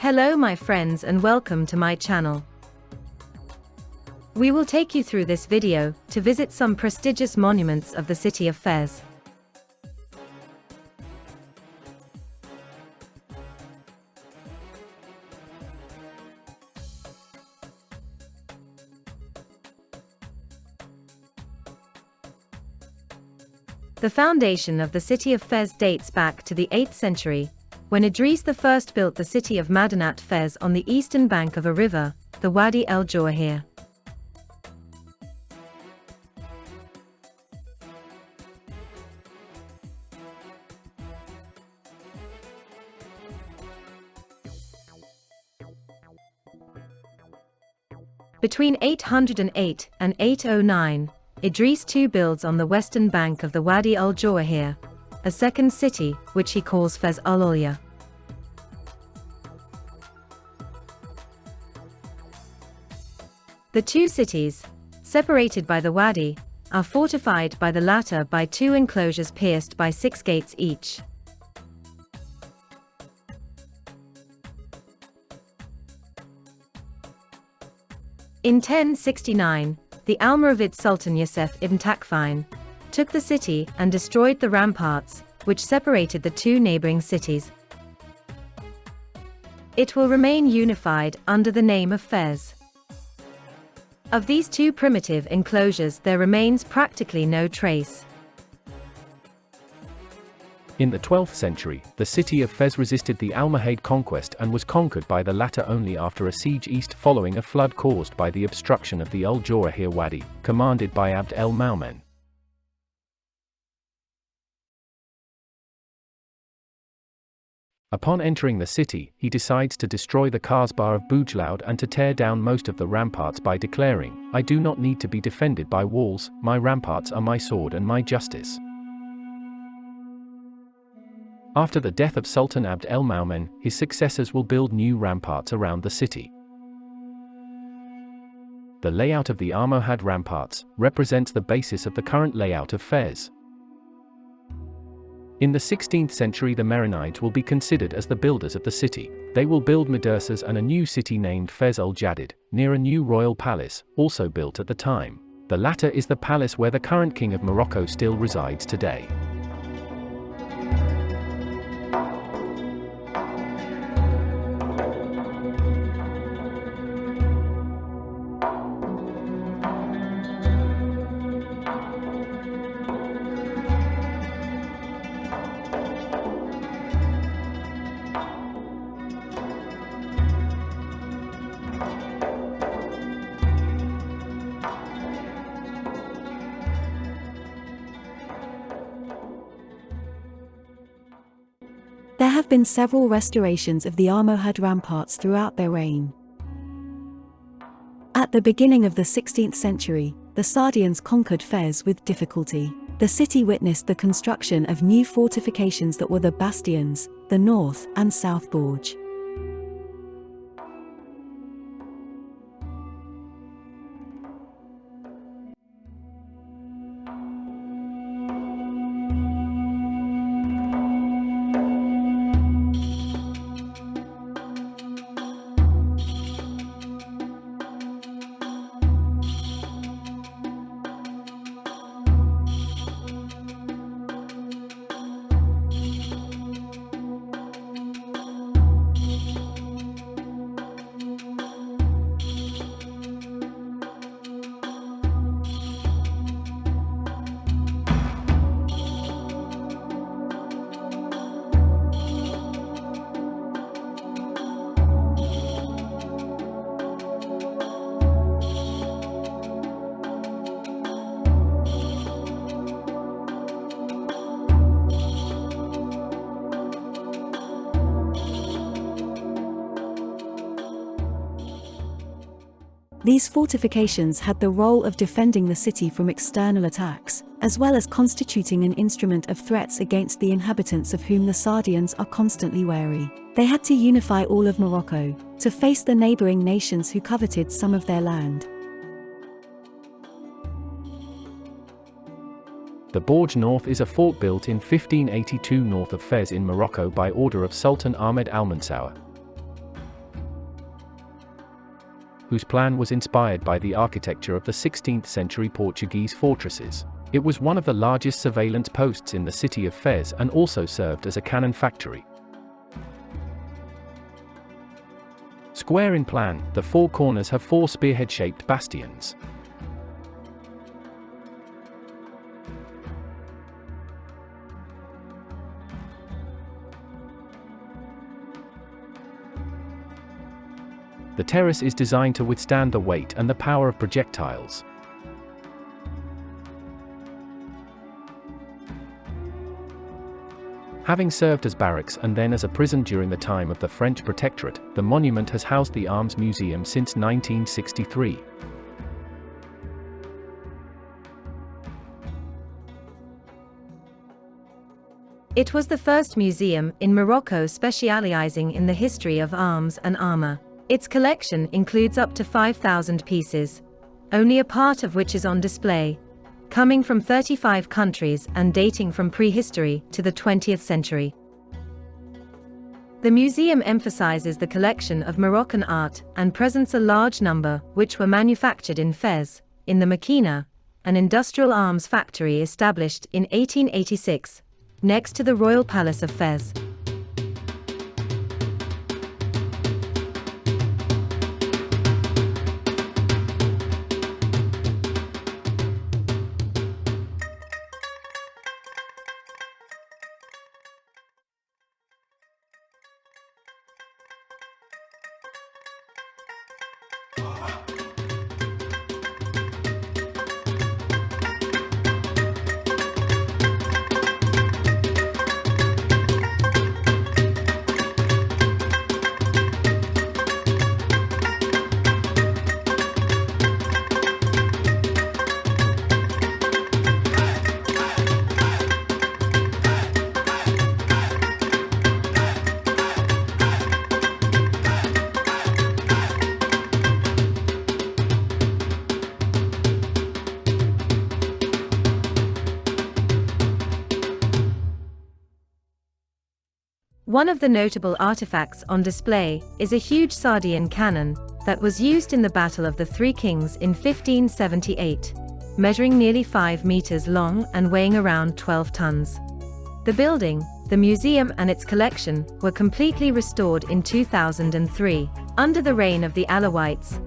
Hello my friends and welcome to my channel. We will take you through this video to visit some prestigious monuments of the city of Fez. The foundation of the city of Fez dates back to the 8th century, when Idris I built the city of Madinat Fez on the eastern bank of a river, the Wadi el Jawahir. Between 808 and 809, Idris II builds on the western bank of the Wadi el Jawahir a second city, which he calls Fez al-Ulya. The two cities, separated by the wadi, are fortified by the latter by two enclosures pierced by 6 gates each. In 1069, the Almoravid Sultan Yusuf ibn Takfin took the city and destroyed the ramparts, which separated the two neighboring cities. It will remain unified under the name of Fez. Of these two primitive enclosures there remains practically no trace. In the 12th century, the city of Fez resisted the Almohade conquest and was conquered by the latter only after a siege east following a flood caused by the obstruction of the El Jawahir Wadi, commanded by Abd el-Maumen. Upon entering the city, he decides to destroy the Kasbah of Bujlaud and to tear down most of the ramparts by declaring, "I do not need to be defended by walls, my ramparts are my sword and my justice." After the death of Sultan Abd el-Maumen, his successors will build new ramparts around the city. The layout of the Almohad ramparts represents the basis of the current layout of Fez. In the 16th century the Marinides will be considered as the builders of the city. They will build madrasas and a new city named Fez al-Jadid, near a new royal palace, also built at the time. The latter is the palace where the current king of Morocco still resides today. There have been several restorations of the Almohad ramparts throughout their reign. At the beginning of the 16th century, the Sardians conquered Fez with difficulty. The city witnessed the construction of new fortifications that were the bastions, the North and South Borj. These fortifications had the role of defending the city from external attacks, as well as constituting an instrument of threats against the inhabitants of whom the Sardians are constantly wary. They had to unify all of Morocco, to face the neighboring nations who coveted some of their land. The Borj North is a fort built in 1582 north of Fez in Morocco by order of Sultan Ahmed al-Mansour. whose plan was inspired by the architecture of the 16th century Portuguese fortresses. It was one of the largest surveillance posts in the city of Fez and also served as a cannon factory. Square in plan, the four corners have four spearhead-shaped bastions. The terrace is designed to withstand the weight and the power of projectiles. Having served as barracks and then as a prison during the time of the French Protectorate, the monument has housed the Arms Museum since 1963. It was the first museum in Morocco specializing in the history of arms and armor. Its collection includes up to 5,000 pieces, only a part of which is on display, coming from 35 countries and dating from prehistory to the 20th century. The museum emphasizes the collection of Moroccan art and presents a large number which were manufactured in Fez, in the Makina, an industrial arms factory established in 1886, next to the Royal Palace of Fez. One of the notable artifacts on display is a huge Sardian cannon that was used in the Battle of the Three Kings in 1578, measuring nearly 5 meters long and weighing around 12 tons. The building, the museum and its collection were completely restored in 2003, under the reign of the Alawites.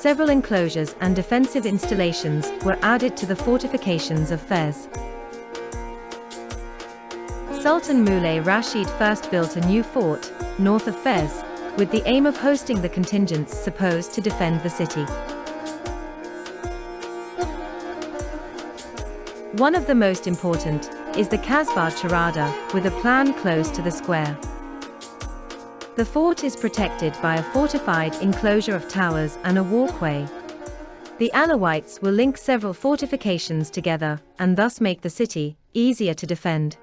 Several enclosures and defensive installations were added to the fortifications of Fez. Sultan Moulay Rashid first built a new fort, north of Fez, with the aim of hosting the contingents supposed to defend the city. One of the most important is the Kasbah Terrada, with a plan close to the square. The fort is protected by a fortified enclosure of towers and a walkway. The Alawites will link several fortifications together and thus make the city easier to defend.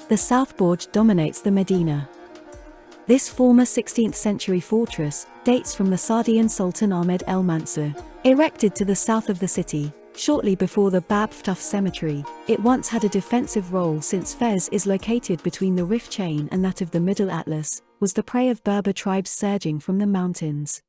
The South Borj dominates the Medina. This former 16th century fortress dates from the Sardian Sultan Ahmed El Mansur, erected to the south of the city, shortly before the Bab Ftuf cemetery. It once had a defensive role since Fez is located between the Rif chain and that of the Middle Atlas, was the prey of Berber tribes surging from the mountains.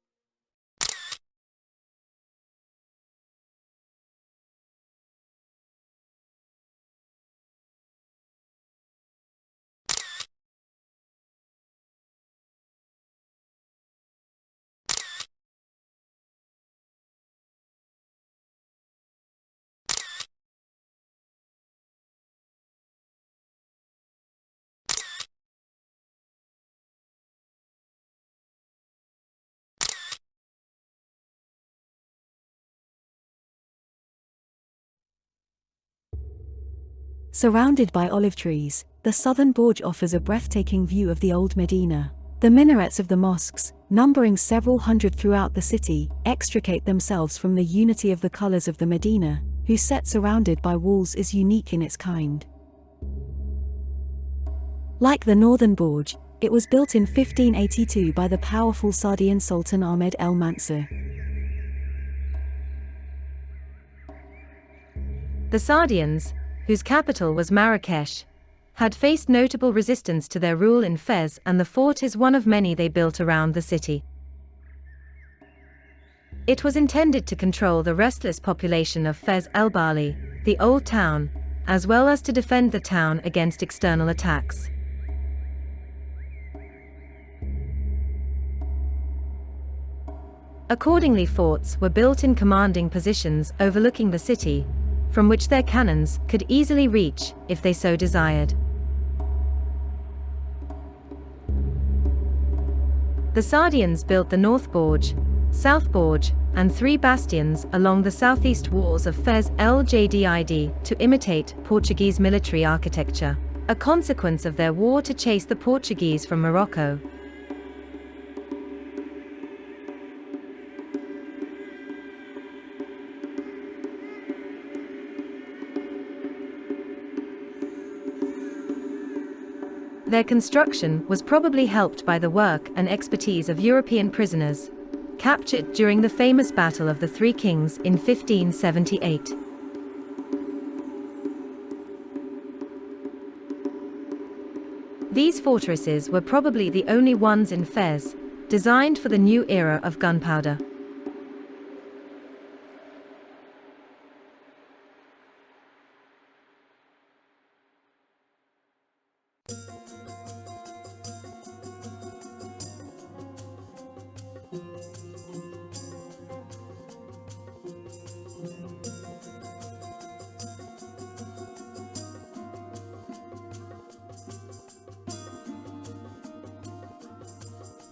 Surrounded by olive trees, the southern Borj offers a breathtaking view of the old Medina. The minarets of the mosques, numbering several hundred throughout the city, extricate themselves from the unity of the colors of the Medina, whose set surrounded by walls is unique in its kind. Like the northern Borj, it was built in 1582 by the powerful Sardian Sultan Ahmed el Mansur. The Sardians, whose capital was Marrakesh, had faced notable resistance to their rule in Fez, and the fort is one of many they built around the city. It was intended to control the restless population of Fez el Bali, the old town, as well as to defend the town against external attacks. Accordingly, forts were built in commanding positions overlooking the city, from which their cannons could easily reach if they so desired. The Sardians built the North Borj, South Borj, and 3 bastions along the southeast walls of Fez el Jadid to imitate Portuguese military architecture, a consequence of their war to chase the Portuguese from Morocco. Their construction was probably helped by the work and expertise of European prisoners, captured during the famous Battle of the Three Kings in 1578. These fortresses were probably the only ones in Fez, designed for the new era of gunpowder.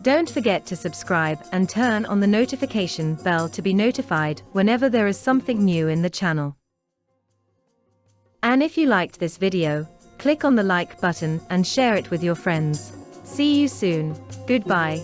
Don't forget to subscribe and turn on the notification bell to be notified whenever there is something new in the channel. And if you liked this video, click on the like button and share it with your friends. See you soon. Goodbye.